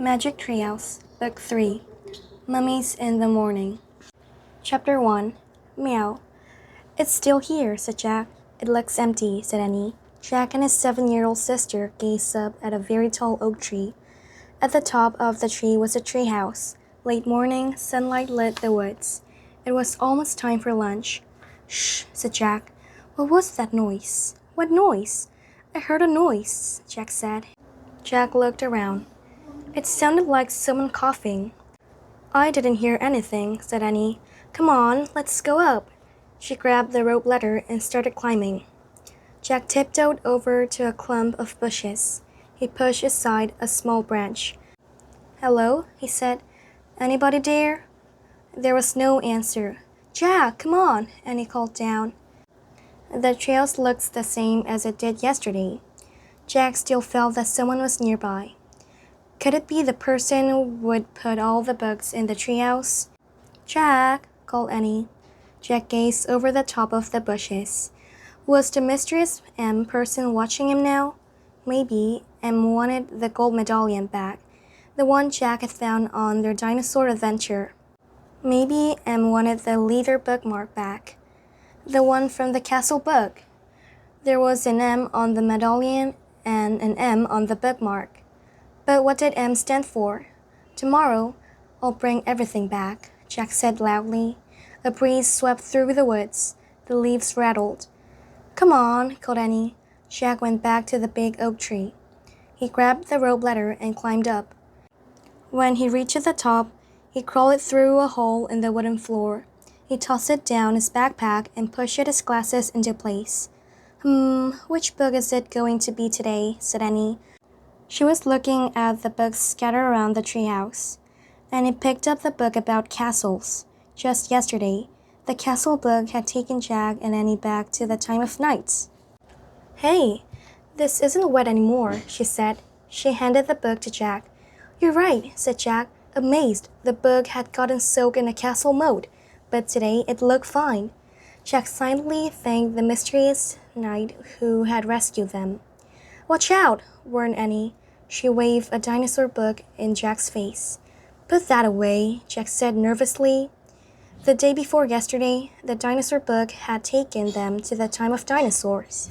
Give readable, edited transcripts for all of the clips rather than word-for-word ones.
Magic Treehouse, Book 3, Mummies in the Morning. Chapter 1, Meow. It's still here, said Jack. It looks empty, said Annie. Jack and his 7-year-old sister gazed up at a very tall oak tree. At the top of the tree was a treehouse. Late morning, sunlight lit the woods. It was almost time for lunch. Shh, said Jack. What was that noise? What noise? I heard a noise, Jack said. Jack looked around. It sounded like someone coughing. I didn't hear anything, said Annie. Come on, let's go up. She grabbed the rope ladder and started climbing. Jack tiptoed over to a clump of bushes. He pushed aside a small branch. Hello, he said. Anybody there? There was no answer. Jack, come on, Annie called down. The trails looked the same as it did yesterday. Jack still felt that someone was nearby. Could it be the person who would put all the bugs in the treehouse? Jack, called Annie. Jack gazed over the top of the bushes. Was the mysterious M person watching him now? Maybe M wanted the gold medallion back, the one Jack had found on their dinosaur adventure. Maybe M wanted the leather bookmark back, the one from the castle book. There was an M on the medallion and an M on the bookmark. But what did M stand for? Tomorrow, I'll bring everything back, Jack said loudly. A breeze swept through the woods. The leaves rattled. Come on, called Annie. Jack went back to the big oak tree. He grabbed the rope ladder and climbed up. When he reached the top, he crawled through a hole in the wooden floor. He tossed down his backpack and pushed his glasses into place. Which book is it going to be today? Said Annie. She was looking at the books scattered around the treehouse, and he picked up the book about castles. Just yesterday, the castle book had taken Jack and Annie back to the time of nights. Hey, this isn't wet anymore, she said. She handed the book to Jack. You're right, said Jack, amazed. The book had gotten soaked in a castle moat, but today it looked fine. Jack silently thanked the mysterious knight who had rescued them. Watch out, warned Annie. She waved a dinosaur book in Jack's face. Put that away, Jack said nervously. The day before yesterday, the dinosaur book had taken them to the time of dinosaurs.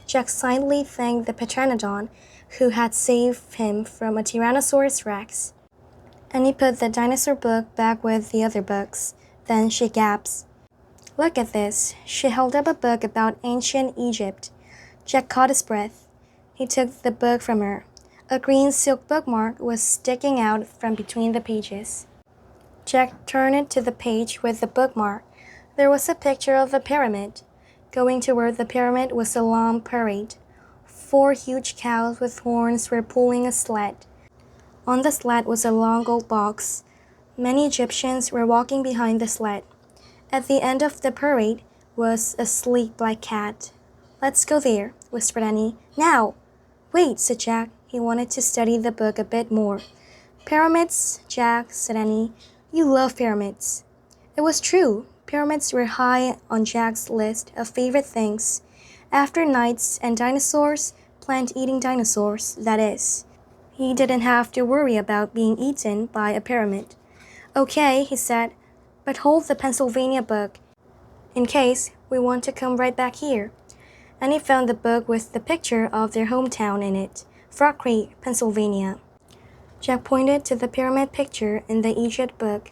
Jack silently thanked the Pteranodon who had saved him from a Tyrannosaurus Rex. Annie put the dinosaur book back with the other books. Then she gasped. Look at this. She held up a book about ancient Egypt. Jack caught his breath. He took the book from her. A green silk bookmark was sticking out from between the pages. Jack turned it to the page with the bookmark. There was a picture of a pyramid. Going toward the pyramid was a long parade. 4 huge cows with horns were pulling a sled. On the sled was a long gold box. Many Egyptians were walking behind the sled. At the end of the parade was a sleek black cat. Let's go there, whispered Annie. Now! Wait, said Jack. He wanted to study the book a bit more. Pyramids, Jack, said Annie. You love pyramids. It was true. Pyramids were high on Jack's list of favorite things. After knights and dinosaurs, plant-eating dinosaurs, that is. He didn't have to worry about being eaten by a pyramid. Okay, he said, but hold the Pennsylvania book, in case we want to come right back here. And he found the book with the picture of their hometown in it, Frog Creek, Pennsylvania. Jack pointed to the pyramid picture in the Egypt book.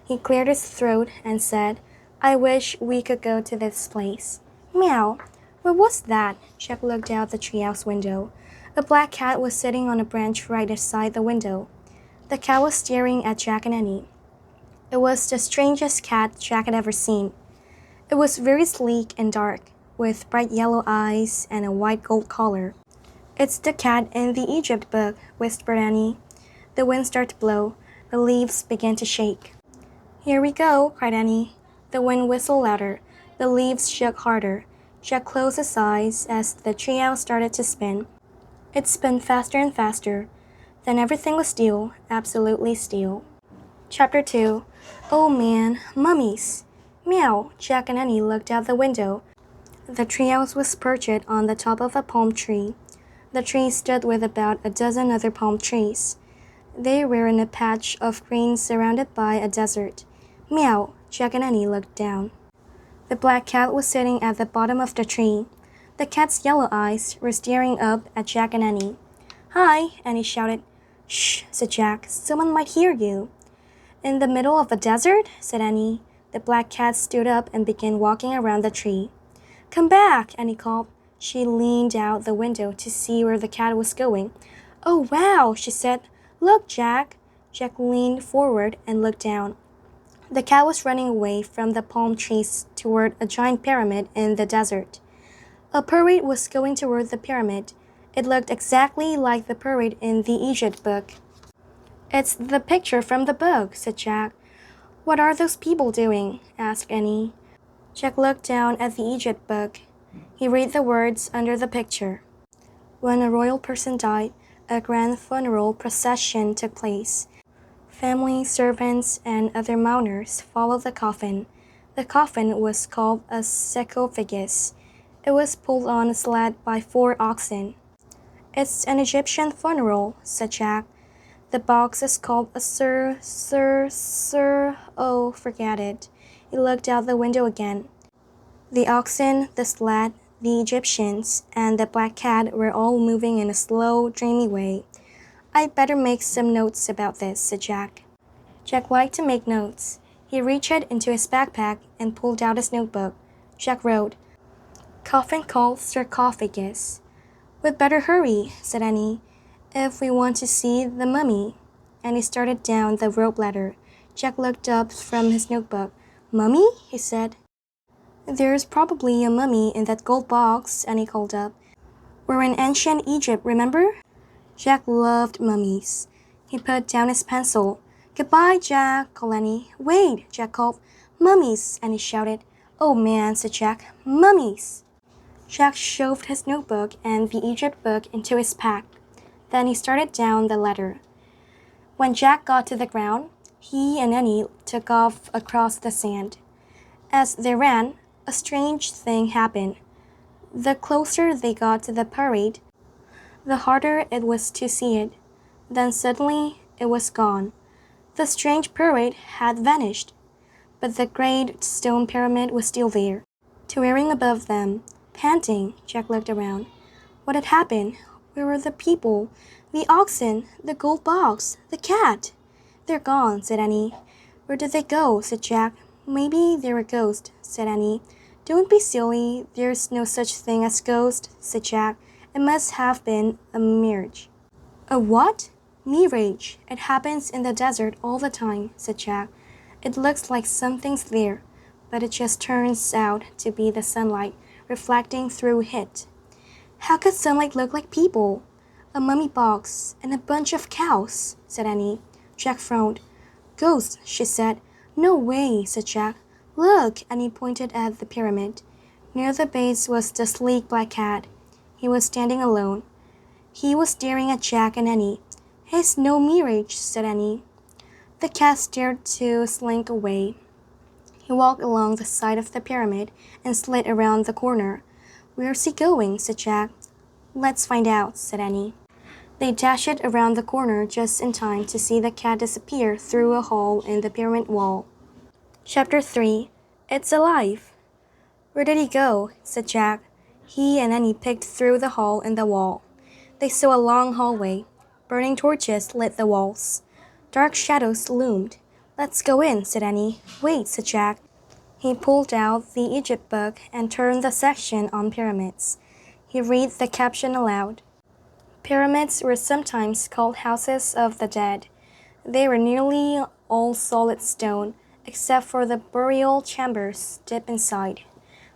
He cleared his throat and said, I wish we could go to this place. Meow. What was that? Jack looked out the treehouse window. A black cat was sitting on a branch right outside the window. The cat was staring at Jack and Annie. It was the strangest cat Jack had ever seen. It was very sleek and dark, with bright yellow eyes and a white gold collar. It's the cat in the Egypt book, whispered Annie. The wind started to blow. The leaves began to shake. Here we go, cried Annie. The wind whistled louder. The leaves shook harder. Jack closed his eyes as the treehouse started to spin. It spun faster and faster. Then everything was still, absolutely still. Chapter 2. Oh man, mummies! Meow! Jack and Annie looked out the window. The treehouse was perched on the top of a palm tree. The tree stood with about a dozen other palm trees. They were in a patch of green surrounded by a desert. Meow, Jack and Annie looked down. The black cat was sitting at the bottom of the tree. The cat's yellow eyes were staring up at Jack and Annie. Hi, Annie shouted. Shh, said Jack. Someone might hear you. In the middle of the desert, said Annie. The black cat stood up and began walking around the tree. Come back, Annie called. She leaned out the window to see where the cat was going. Oh, wow, she said. Look, Jack. Jack leaned forward and looked down. The cat was running away from the palm trees toward a giant pyramid in the desert. A parade was going toward the pyramid. It looked exactly like the parade in the Egypt book. It's the picture from the book, said Jack. What are those people doing? Asked Annie. Jack looked down at the Egypt book. He read the words under the picture. When a royal person died, a grand funeral procession took place. Family, servants, and other mourners followed the coffin. The coffin was called a sarcophagus. It was pulled on a sled by 4 oxen. It's an Egyptian funeral, said Jack. The box is called a oh, forget it. He looked out the window again. The oxen, the sled, the Egyptians, and the black cat were all moving in a slow, dreamy way. I'd better make some notes about this, said Jack. Jack liked to make notes. He reached into his backpack and pulled out his notebook. Jack wrote, Coffin called sarcophagus. We'd better hurry, said Annie, if we want to see the mummy. And he started down the rope ladder. Jack looked up from his notebook. Mummy? He said. There's probably a mummy in that gold box, Annie called up. We're in ancient Egypt, remember? Jack loved mummies. He put down his pencil. Goodbye, Jack, called Annie. Wait, Jack called. Mummies, Annie shouted. Oh man, said Jack. Mummies! Jack shoved his notebook and the Egypt book into his pack. Then he started down the ladder. When Jack got to the ground, he and Annie took off across the sand. As they ran, a strange thing happened. The closer they got to the parade, the harder it was to see it. Then suddenly it was gone. The strange parade had vanished, but the great stone pyramid was still there. Towering above them, panting, Jack looked around. What had happened? Where were the people? The oxen? The gold box? The cat? They're gone, said Annie. Where did they go? Said Jack. Maybe they were ghosts, said Annie. Don't be silly. There's no such thing as ghosts, said Jack. It must have been a mirage. A what? Mirage. It happens in the desert all the time, said Jack. It looks like something's there, but it just turns out to be the sunlight reflecting through it. How could sunlight look like people? A mummy box and a bunch of cows, said Annie. Jack frowned. Ghosts, she said. No way, said Jack. Look, Annie pointed at the pyramid. Near the base was the sleek black cat. He was standing alone. He was staring at Jack and Annie. It's no mirage, said Annie. The cat started to slink away. He walked along the side of the pyramid and slid around the corner. Where's he going? Said Jack. Let's find out, said Annie. They dashed around the corner just in time to see the cat disappear through a hole in the pyramid wall. Chapter 3. It's alive. Where did he go? Said Jack. He and Annie peeked through the hole in the wall. They saw a long hallway. Burning torches lit the walls. Dark shadows loomed. Let's go in, said Annie. Wait, said Jack. He pulled out the Egypt book and turned the section on pyramids. He read the caption aloud. Pyramids were sometimes called houses of the dead. They were nearly all solid stone, except for the burial chambers deep inside.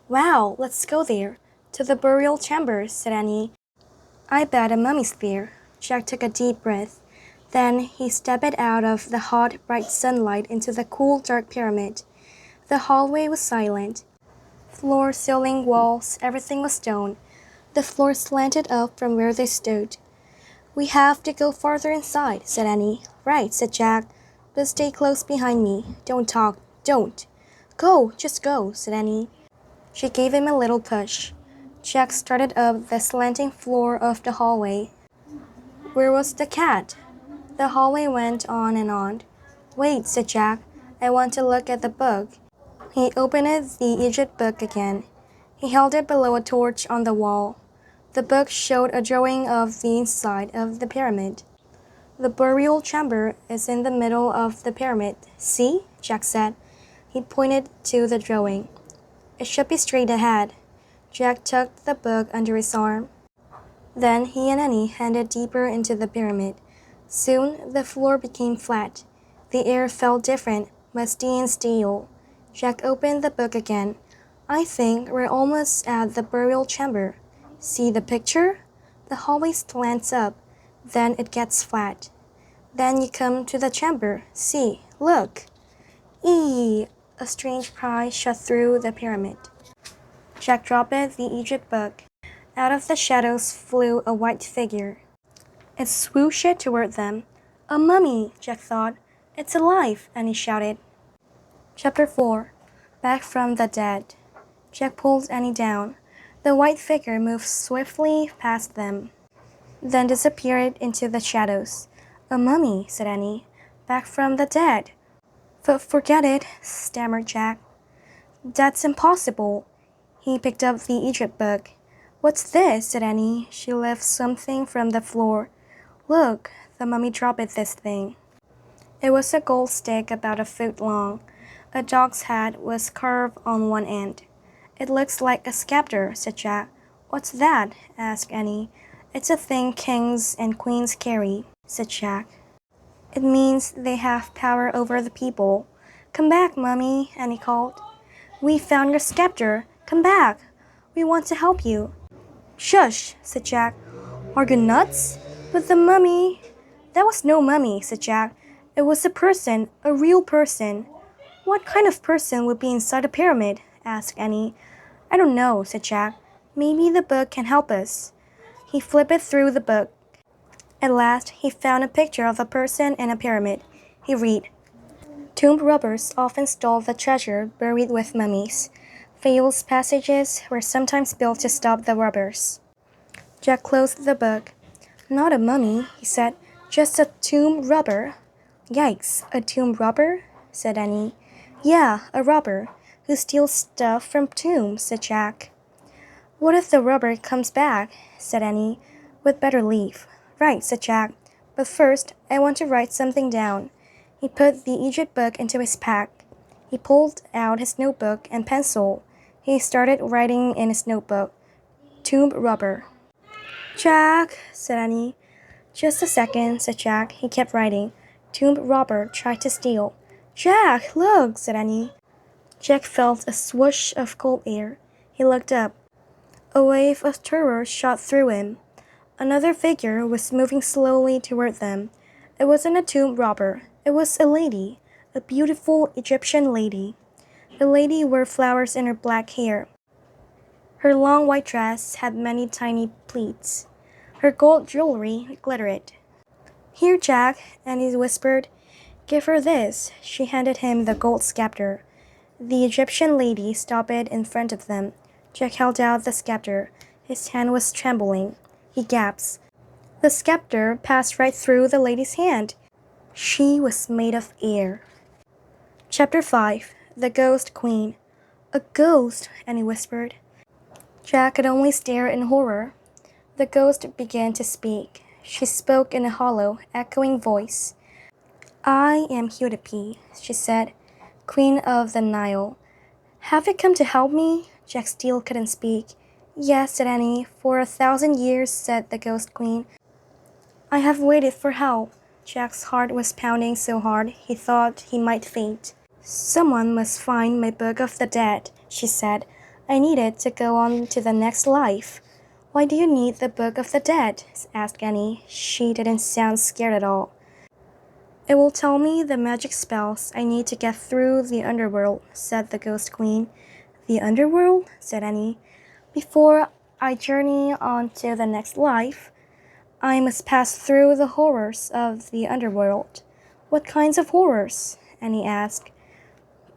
Wow, let's go there. To the burial chambers, said Annie. I bet a mummy's there. Jack took a deep breath. Then he stepped out of the hot, bright sunlight into the cool, dark pyramid. The hallway was silent. Floor, ceiling, walls, everything was stone. The floor slanted up from where they stood. We have to go farther inside, said Annie. Right, said Jack. But stay close behind me. Don't talk. Don't. Go, just go, said Annie. She gave him a little push. Jack started up the slanting floor of the hallway. Where was the cat? The hallway went on and on. Wait, said Jack. I want to look at the book. He opened the Egypt book again. He held it below a torch on the wall. The book showed a drawing of the inside of the pyramid. The burial chamber is in the middle of the pyramid. See? Jack said. He pointed to the drawing. It should be straight ahead. Jack tucked the book under his arm. Then he and Annie headed deeper into the pyramid. Soon the floor became flat. The air felt different, musty and stale. Jack opened the book again. I think we're almost at the burial chamber. See the picture? The hallway slants up. Then it gets flat. Then you come to the chamber. See, look. Eee! A strange cry shot through the pyramid. Jack dropped the Egypt book. Out of the shadows flew a white figure. It swooshed toward them. A mummy, Jack thought. It's alive, and he shouted. Chapter 4. Back from the Dead. Jack pulled Annie down. The white figure moved swiftly past them, then disappeared into the shadows. A mummy, said Annie. Back from the dead. Forget it, stammered Jack. That's impossible. He picked up the Egypt book. What's this? Said Annie. She lifted something from the floor. Look, the mummy dropped this thing. It was a gold stick about a foot long. A dog's head was carved on one end. It looks like a scepter, said Jack. What's that? Asked Annie. It's a thing kings and queens carry, said Jack. It means they have power over the people. Come back, Mummy, Annie called. We found your scepter. Come back. We want to help you. Shush, said Jack. Are you nuts? But the mummy... That was no mummy, said Jack. It was a person, a real person. What kind of person would be inside a pyramid? Asked Annie. I don't know, said Jack. Maybe the book can help us. He flipped through the book. At last, he found a picture of a person in a pyramid. He read, Tomb robbers often stole the treasure buried with mummies. Failed passages were sometimes built to stop the robbers. Jack closed the book. Not a mummy, he said. Just a tomb robber. Yikes, a tomb robber? Said Annie. Yeah, a robber who steals stuff from tombs, said Jack. What if the robber comes back? Said Annie. We'd better leave. Right, said Jack. But first, I want to write something down. He put the Egypt book into his pack. He pulled out his notebook and pencil. He started writing in his notebook. Tomb robber. Jack, said Annie. Just a second, said Jack. He kept writing. Tomb robber tried to steal. Jack, look, said Annie. Jack felt a swoosh of cold air. He looked up. A wave of terror shot through him. Another figure was moving slowly toward them. It wasn't a tomb robber. It was a lady, a beautiful Egyptian lady. The lady wore flowers in her black hair. Her long white dress had many tiny pleats. Her gold jewelry glittered. Here, Jack, Annie whispered. Give her this. She handed him the gold scepter. The Egyptian lady stopped in front of them. Jack held out the scepter. His hand was trembling. He gasped. The scepter passed right through the lady's hand. She was made of air. Chapter 5. The Ghost Queen. A ghost, Annie whispered. Jack could only stare in horror. The ghost began to speak. She spoke in a hollow, echoing voice. I am Hudipe, she said, Queen of the Nile. Have you come to help me? Jack still couldn't speak. Yes, said Annie. For 1,000 years, said the Ghost Queen. I have waited for help. Jack's heart was pounding so hard he thought he might faint. Someone must find my Book of the Dead, she said. I need it to go on to the next life. Why do you need the Book of the Dead? Asked Annie. She didn't sound scared at all. It will tell me the magic spells I need to get through the underworld, said the Ghost Queen. The underworld? Said Annie. Before I journey on to the next life, I must pass through the horrors of the underworld. What kinds of horrors? Annie asked.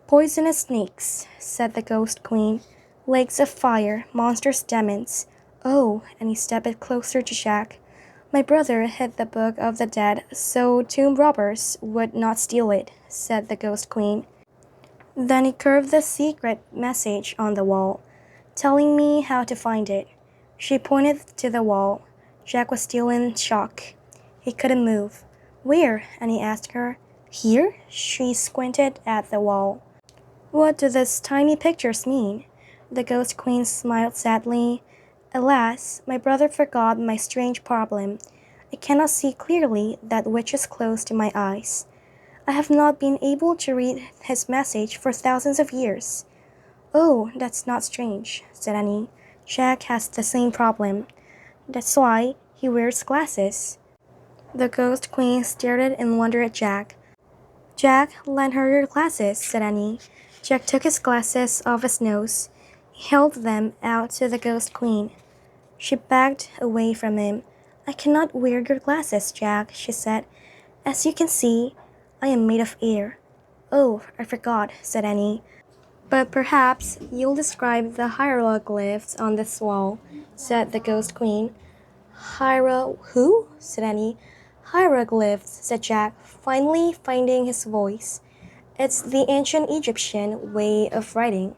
Poisonous snakes, said the Ghost Queen. Lakes of fire, monstrous demons. Oh, and he stepped closer to Jack. My brother hid the Book of the Dead so tomb robbers would not steal it, said the Ghost Queen. Then he curved the secret message on the wall, telling me how to find it. She pointed to the wall. Jack was still in shock. He couldn't move. Where? Annie asked her. Here? She squinted at the wall. What do these tiny pictures mean? The Ghost Queen smiled sadly. Alas, my brother forgot my strange problem. I cannot see clearly that which is close to my eyes. I have not been able to read his message for thousands of years. Oh, that's not strange, said Annie. Jack has the same problem. That's why he wears glasses. The Ghost Queen stared in wonder at Jack. Jack, lend her your glasses, said Annie. Jack took his glasses off his nose. He held them out to the Ghost Queen. She backed away from him. I cannot wear your glasses, Jack, she said. As you can see, I am made of air. Oh, I forgot, said Annie. But perhaps you'll describe the hieroglyphs on this wall, said the Ghost Queen. Who? Said Annie. Hieroglyphs, said Jack, finally finding his voice. It's the ancient Egyptian way of writing.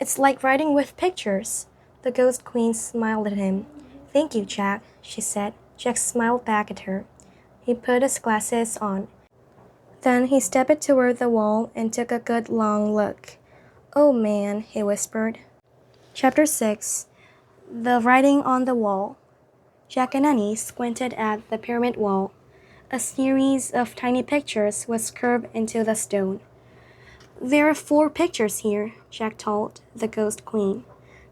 It's like writing with pictures. The Ghost Queen smiled at him. Thank you, Jack, she said. Jack smiled back at her. He put his glasses on. Then he stepped toward the wall and took a good long look. Oh man, he whispered. Chapter 6. The Writing on the Wall. Jack and Annie squinted at the pyramid wall. A series of tiny pictures was carved into the stone. There are 4 pictures here, Jack told the Ghost Queen.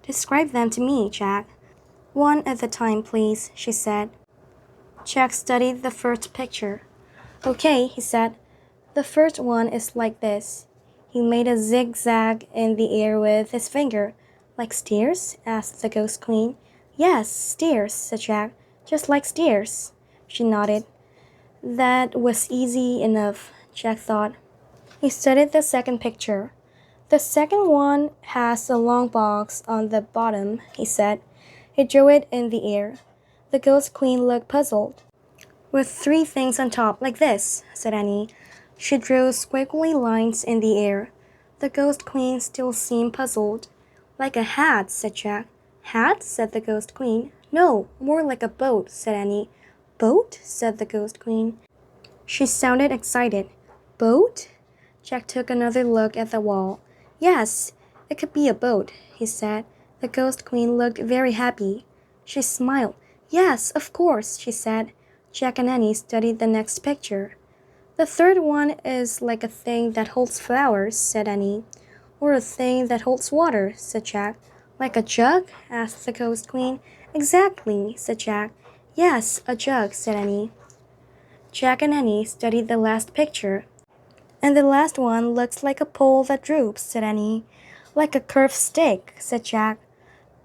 Describe them to me, Jack. One at a time, please, she said. Jack studied the first picture. Okay, he said. The first one is like this. He made a zigzag in the air with his finger. Like stairs? Asked the Ghost Queen. Yes, stairs, said Jack. Just like stairs. She nodded. That was easy enough, Jack thought. He studied the second picture. The second one has a long box on the bottom, he said. He drew it in the air. The Ghost Queen looked puzzled. With 3 things on top, like this, said Annie. She drew squiggly lines in the air. The Ghost Queen still seemed puzzled. Like a hat, said Jack. Hat? Said the Ghost Queen. No, more like a boat, said Annie. Boat? Said the Ghost Queen. She sounded excited. Boat? Jack took another look at the wall. Yes, it could be a boat, he said. The Ghost Queen looked very happy. She smiled. Yes, of course, she said. Jack and Annie studied the next picture. The third one is like a thing that holds flowers, said Annie. Or a thing that holds water, said Jack. Like a jug? Asked the Ghost Queen. Exactly, said Jack. Yes, a jug, said Annie. Jack and Annie studied the last picture. And the last one looks like a pole that droops, said Annie. Like a curved stick, said Jack.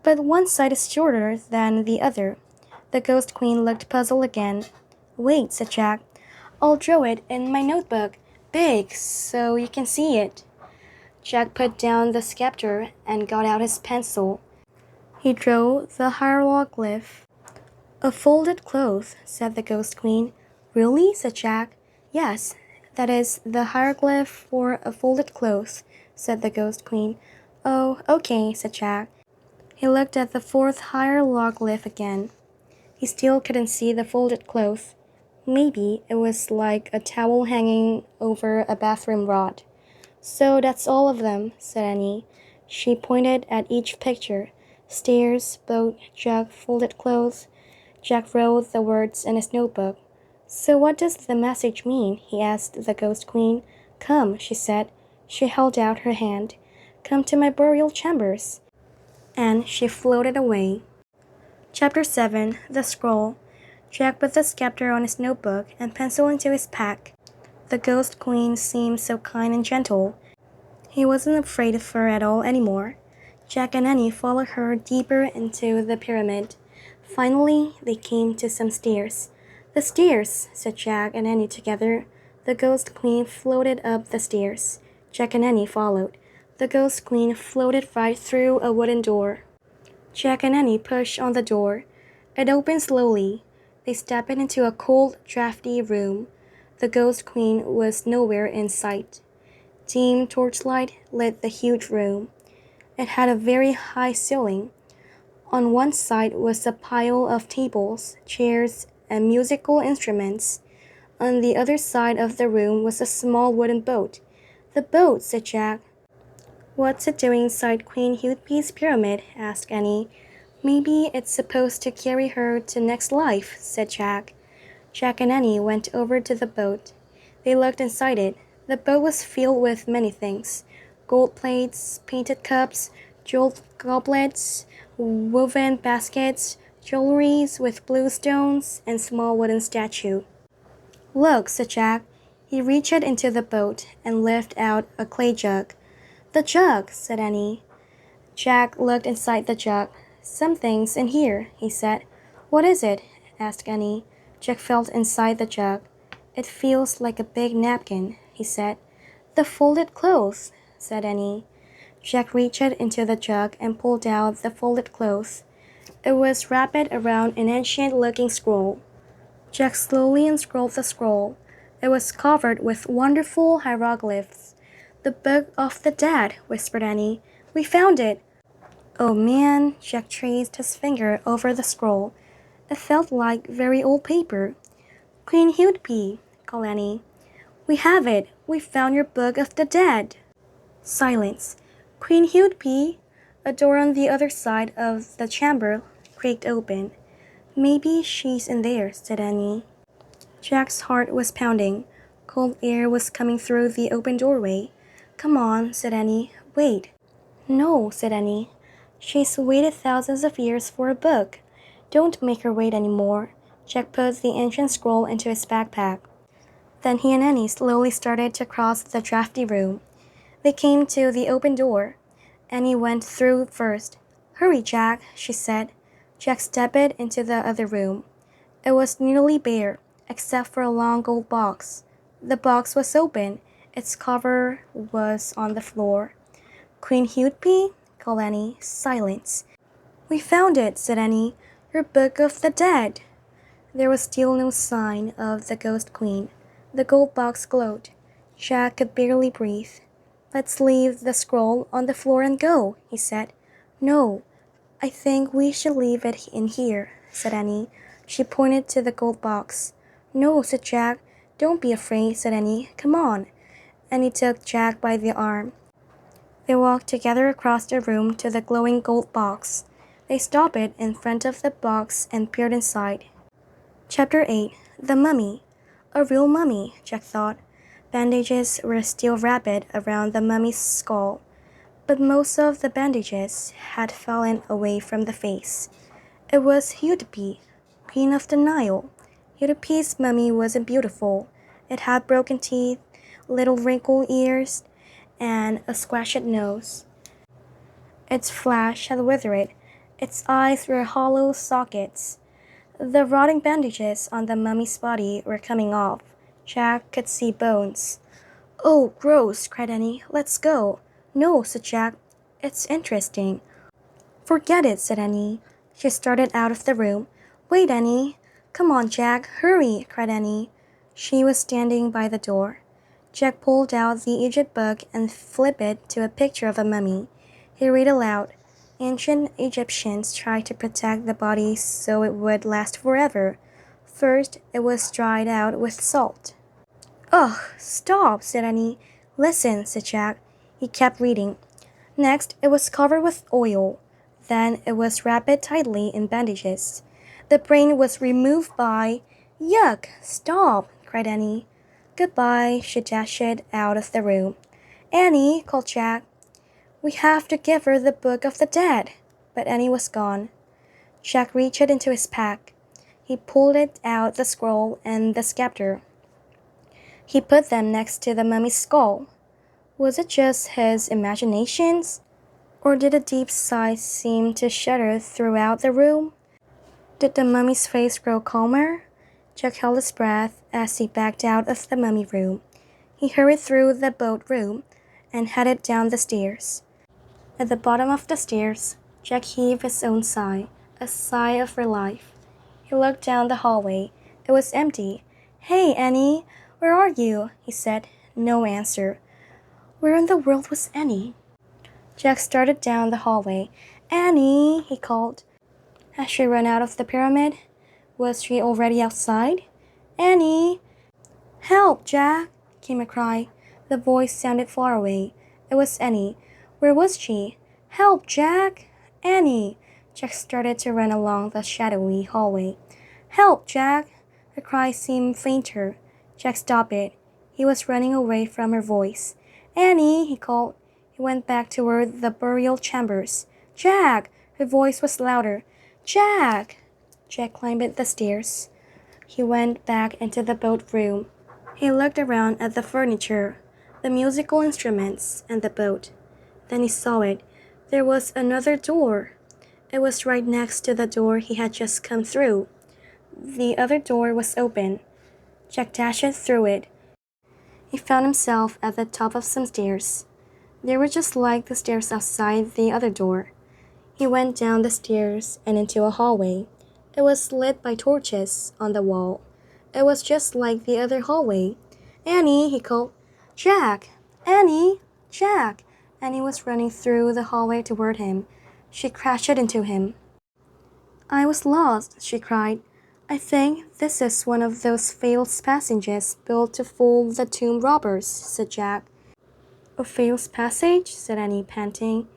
But one side is shorter than the other. The Ghost Queen looked puzzled again. Wait, said Jack. I'll draw it in my notebook, big, so you can see it. Jack put down the scepter and got out his pencil. He drew the hieroglyph. A folded cloth, said the Ghost Queen. Really? Said Jack. Yes, that is the hieroglyph for a folded cloth, said the Ghost Queen. Oh, okay, said Jack. He looked at the 4th hieroglyph again. He still couldn't see the folded cloth. Maybe it was like a towel hanging over a bathroom rod. So that's all of them, said Annie. She pointed at each picture. Stairs, boat, jug, folded clothes. Jack wrote the words in his notebook. So what does the message mean? He asked the Ghost Queen. Come, she said. She held out her hand. Come to my burial chambers. And she floated away. Chapter 7. The Scroll. Jack put the scepter on his notebook and pencil into his pack. The Ghost Queen seemed so kind and gentle. He wasn't afraid of her at all anymore. Jack and Annie followed her deeper into the pyramid. Finally, they came to some stairs. The stairs, said Jack and Annie together. The Ghost Queen floated up the stairs. Jack and Annie followed. The Ghost Queen floated right through a wooden door. Jack and Annie pushed on the door. It opened slowly. They stepped into a cold, drafty room. The Ghost Queen was nowhere in sight. Dim torchlight lit the huge room. It had a very high ceiling. On one side was a pile of tables, chairs, and musical instruments. On the other side of the room was a small wooden boat. "The boat," said Jack. "What's it doing inside Queen Hudby's pyramid?" asked Annie. "Maybe it's supposed to carry her to next life," said Jack. Jack and Annie went over to the boat. They looked inside it. The boat was filled with many things: gold plates, painted cups, jeweled goblets, woven baskets, jewelries with blue stones, and small wooden statue. "Look," said Jack. He reached into the boat and lifted out a clay jug. "The jug," said Annie. Jack looked inside the jug. "Something's in here," he said. "What is it?" asked Annie. Jack felt inside the jug. "It feels like a big napkin," he said. "The folded clothes," said Annie. Jack reached into the jug and pulled out the folded clothes. It was wrapped around an ancient-looking scroll. Jack slowly unscrolled the scroll. It was covered with wonderful hieroglyphs. "The Book of the Dead," whispered Annie. "We found it!" "Oh man," Jack traced his finger over the scroll. It felt like very old paper. "Queen Hudby," called Annie. "We have it! We found your Book of the Dead!" Silence. "Queen Hudby!" A door on the other side of the chamber creaked open. "Maybe she's in there," said Annie. Jack's heart was pounding. Cold air was coming through the open doorway. "Come on," said Annie. "Wait." "No," said Annie. "She's waited thousands of years for a book. Don't make her wait any more." Jack put the ancient scroll into his backpack. Then he and Annie slowly started to cross the drafty room. They came to the open door. Annie went through first. "Hurry, Jack," she said. Jack stepped into the other room. It was nearly bare, except for a long gold box. The box was open. Its cover was on the floor. "Queen Hudby?" called Annie. Silence. "We found it," said Annie. "Your Book of the Dead." There was still no sign of the Ghost Queen. The gold box glowed. Jack could barely breathe. "Let's leave the scroll on the floor and go," he said. "No, I think we should leave it in here," said Annie. She pointed to the gold box. "No," said Jack. "Don't be afraid," said Annie. "Come on." Annie took Jack by the arm. They walked together across the room to the glowing gold box. They stopped it in front of the box and peered inside. Chapter 8. The Mummy. A real mummy, Jack thought. Bandages were still wrapped around the mummy's skull, but most of the bandages had fallen away from the face. It was Hudby, Queen of the Nile. Hudby's mummy wasn't beautiful. It had broken teeth, little wrinkled ears, and a squashed nose. Its flesh had withered. Its eyes were hollow sockets. The rotting bandages on the mummy's body were coming off. Jack could see bones. "Oh, gross," cried Annie. "Let's go." "No," said Jack. "It's interesting." "Forget it," said Annie. She started out of the room. "Wait, Annie." "Come on, Jack. Hurry," cried Annie. She was standing by the door. Jack pulled out the Egypt book and flipped it to a picture of a mummy. He read aloud. Ancient Egyptians tried to protect the body so it would last forever. First, it was dried out with salt. "Ugh, stop," said Annie. "Listen," said Jack. He kept reading. Next, it was covered with oil. Then it was wrapped tightly in bandages. The brain was removed by— "Yuck! Stop!" cried Annie. "Goodbye," she dashed out of the room. "Annie," called Jack. "We have to give her the Book of the Dead." But Annie was gone. Jack reached into his pack. He pulled out the scroll and the scepter. He put them next to the mummy's skull. Was it just his imaginations? Or did a deep sigh seem to shudder throughout the room? Did the mummy's face grow calmer? Jack held his breath as he backed out of the mummy room. He hurried through the boat room and headed down the stairs. At the bottom of the stairs, Jack heaved his own sigh, a sigh of relief. He looked down the hallway. It was empty. "Hey, Annie, where are you?" he said. No answer. Where in the world was Annie? Jack started down the hallway. "Annie," he called. Had she run out of the pyramid? Was she already outside? "Annie!" "Help, Jack!" came a cry. The voice sounded far away. It was Annie. Where was she? "Help, Jack!" "Annie!" Jack started to run along the shadowy hallway. "Help, Jack!" The cry seemed fainter. Jack stopped it. He was running away from her voice. "Annie!" he called. He went back toward the burial chambers. "Jack!" Her voice was louder. "Jack!" Jack climbed the stairs. He went back into the boat room. He looked around at the furniture, the musical instruments, and the boat. Then he saw it. There was another door. It was right next to the door he had just come through. The other door was open. Jack dashed through it. He found himself at the top of some stairs. They were just like the stairs outside the other door. He went down the stairs and into a hallway. It was lit by torches on the wall. It was just like the other hallway. "Annie!" he called. "Jack! Annie! Jack!" Annie was running through the hallway toward him. She crashed into him. "I was lost," she cried. "I think this is one of those failed passages built to fool the tomb robbers," said Jack. "A failed passage?" said Annie, panting.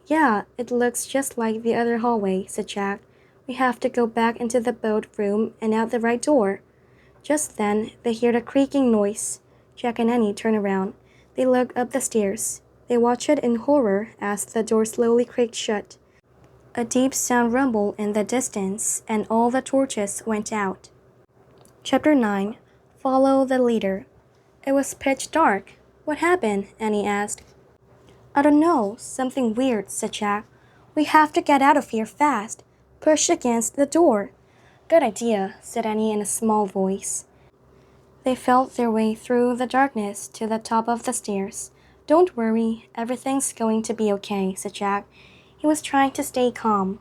"Yeah, it looks just like the other hallway," said Jack. "We have to go back into the boat room and out the right door." Just then, they heard a creaking noise. Jack and Annie turned around. They looked up the stairs. They watched it in horror as the door slowly creaked shut. A deep sound rumbled in the distance, and all the torches went out. Chapter 9. Follow the Leader. It was pitch dark. "What happened?" Annie asked. "I don't know. Something weird," said Jack. "We have to get out of here fast. Push against the door." "Good idea," said Annie in a small voice. They felt their way through the darkness to the top of the stairs. "Don't worry, everything's going to be okay," said Jack. He was trying to stay calm.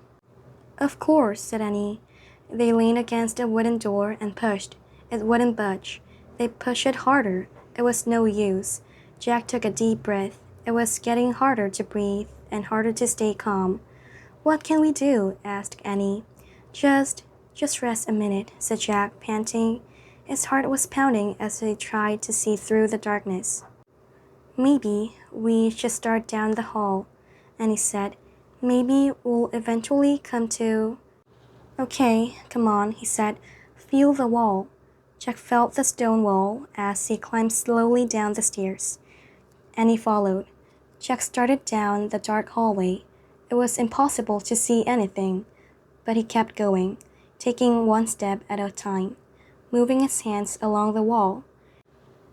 "Of course," said Annie. They leaned against a wooden door and pushed. It wouldn't budge. They pushed it harder. It was no use. Jack took a deep breath. It was getting harder to breathe and harder to stay calm. "What can we do?" asked Annie. Just rest a minute," said Jack, panting. His heart was pounding as he tried to see through the darkness. "Maybe we should start down the hall," Annie said. "Maybe we'll eventually come to—" "Okay, come on," he said. "Feel the wall." Jack felt the stone wall as he climbed slowly down the stairs. Annie followed. Jack started down the dark hallway. It was impossible to see anything, but he kept going, taking one step at a time, moving his hands along the wall.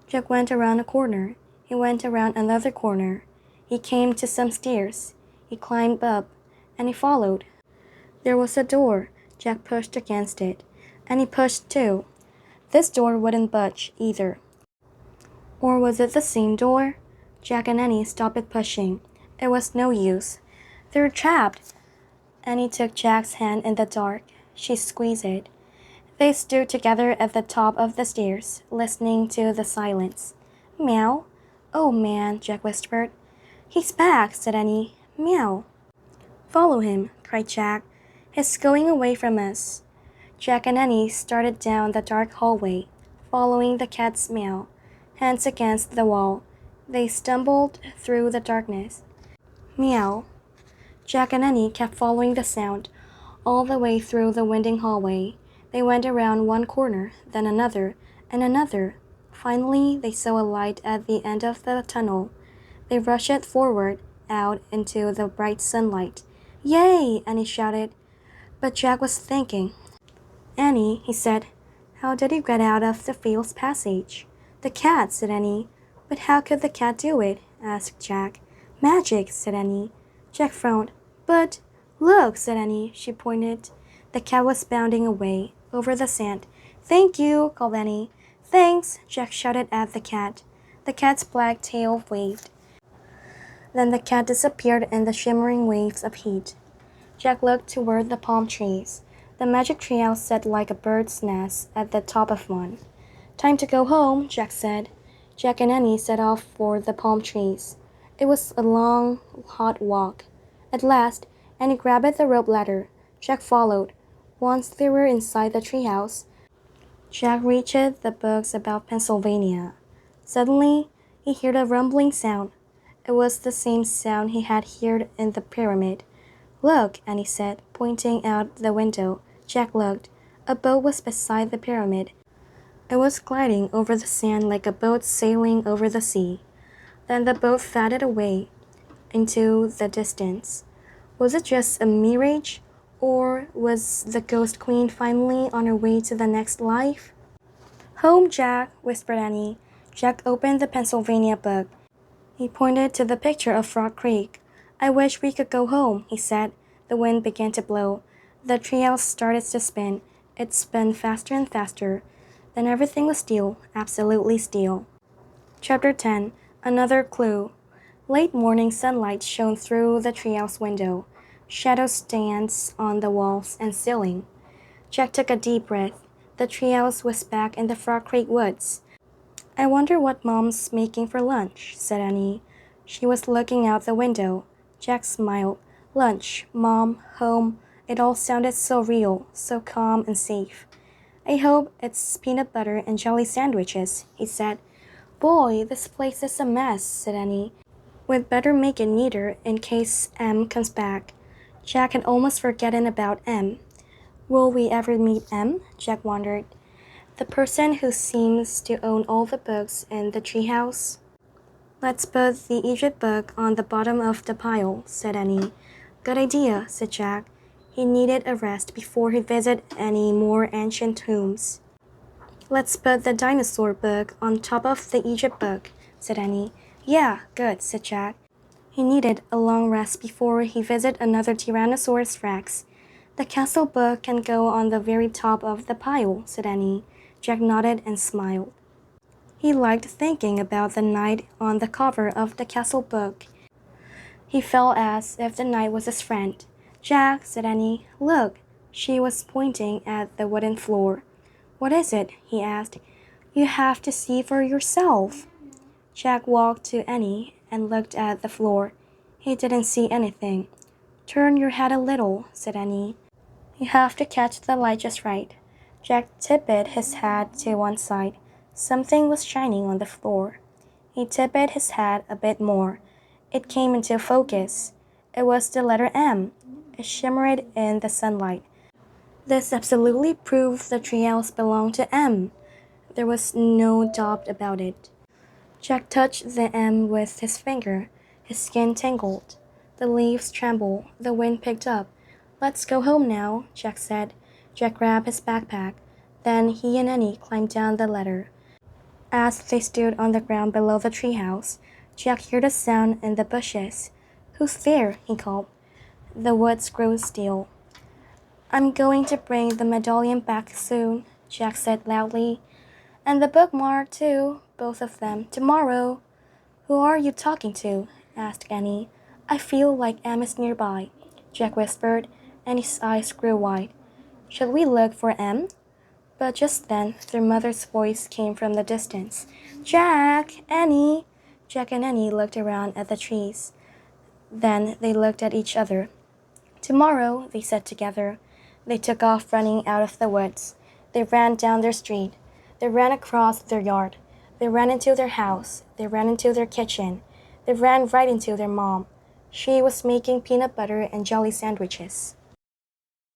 Jack went around a corner. He went around another corner. He came to some stairs. He climbed up, and he followed. There was a door. Jack pushed against it, and he pushed too. This door wouldn't budge either. Or was it the same door? Jack and Annie stopped pushing. It was no use. "They're trapped." Annie took Jack's hand in the dark. She squeezed it. They stood together at the top of the stairs, listening to the silence. "Meow." "Oh, man," Jack whispered. "He's back," said Annie. "Meow." "Follow him," cried Jack. "He's going away from us." Jack and Annie started down the dark hallway, following the cat's meow, hands against the wall. They stumbled through the darkness. Meow. Jack and Annie kept following the sound all the way through the winding hallway. They went around one corner, then another, and another. Finally, they saw a light at the end of the tunnel. They rushed forward, out into the bright sunlight. "Yay!" Annie shouted. But Jack was thinking. "Annie," he said, "how did you get out of the failed passage?" "The cat," said Annie. "But how could the cat do it?" asked Jack. "Magic," said Annie. Jack frowned. "But look," said Annie. She pointed. The cat was bounding away over the sand. "Thank you," called Annie. "Thanks," Jack shouted at the cat. The cat's black tail waved. Then the cat disappeared in the shimmering waves of heat. Jack looked toward the palm trees. The magic treehouse sat like a bird's nest at the top of one. "Time to go home," Jack said. Jack and Annie set off for the palm trees. It was a long, hot walk. At last, Annie grabbed the rope ladder. Jack followed. Once they were inside the treehouse, Jack reached the books about Pennsylvania. Suddenly, he heard a rumbling sound. It was the same sound he had heard in the pyramid. "Look," Annie said, pointing out the window. Jack looked. A boat was beside the pyramid. It was gliding over the sand like a boat sailing over the sea. Then the boat faded away into the distance. Was it just a mirage, or was the ghost queen finally on her way to the next life? "Home, Jack," whispered Annie. Jack opened the Pennsylvania book. He pointed to the picture of Frog Creek. "I wish we could go home," he said. The wind began to blow. The treehouse started to spin. It spun faster and faster. Then everything was still, absolutely still. Chapter 10. Another clue. Late morning sunlight shone through the treehouse window. Shadows danced on the walls and ceiling. Jack took a deep breath. The treehouse was back in the Frog Creek woods. "I wonder what Mom's making for lunch," said Annie. She was looking out the window. Jack smiled. Lunch, Mom, home, it all sounded so real, so calm and safe. "I hope it's peanut butter and jelly sandwiches," he said. "Boy, this place is a mess," said Annie. "We'd better make it neater in case Em comes back." Jack had almost forgotten about Em. Will we ever meet Em? Jack wondered. The person who seems to own all the books in the treehouse? "Let's put the Egypt book on the bottom of the pile," said Annie. "Good idea," said Jack. He needed a rest before he visited any more ancient tombs. "Let's put the dinosaur book on top of the Egypt book," said Annie. "Yeah, good," said Jack. He needed a long rest before he visited another Tyrannosaurus Rex. "The castle book can go on the very top of the pile," said Annie. Jack nodded and smiled. He liked thinking about the knight on the cover of the castle book. He felt as if the knight was his friend. "Jack," said Annie, "look." She was pointing at the wooden floor. "What is it?" he asked. "You have to see for yourself." Jack walked to Annie and looked at the floor. He didn't see anything. "Turn your head a little," said Annie. "You have to catch the light just right." Jack tipped his head to one side. Something was shining on the floor. He tipped his head a bit more. It came into focus. It was the letter M. It shimmered in the sunlight. This absolutely proved the treehouse belonged to M. There was no doubt about it. Jack touched the M with his finger. His skin tingled. The leaves trembled. The wind picked up. "Let's go home now," Jack said. Jack grabbed his backpack. Then he and Annie climbed down the ladder. As they stood on the ground below the treehouse, Jack heard a sound in the bushes. "Who's there?" he called. The woods grew still. "I'm going to bring the medallion back soon," Jack said loudly. "And the bookmark, too, both of them, tomorrow." "Who are you talking to?" asked Annie. "I feel like Em is nearby," Jack whispered, and his eyes grew wide. "Should we look for Em?" But just then, their mother's voice came from the distance. "Jack! Annie!" Jack and Annie looked around at the trees. Then they looked at each other. "Tomorrow," they said together. They took off running out of the woods. They ran down their street. They ran across their yard. They ran into their house. They ran into their kitchen. They ran right into their mom. She was making peanut butter and jelly sandwiches.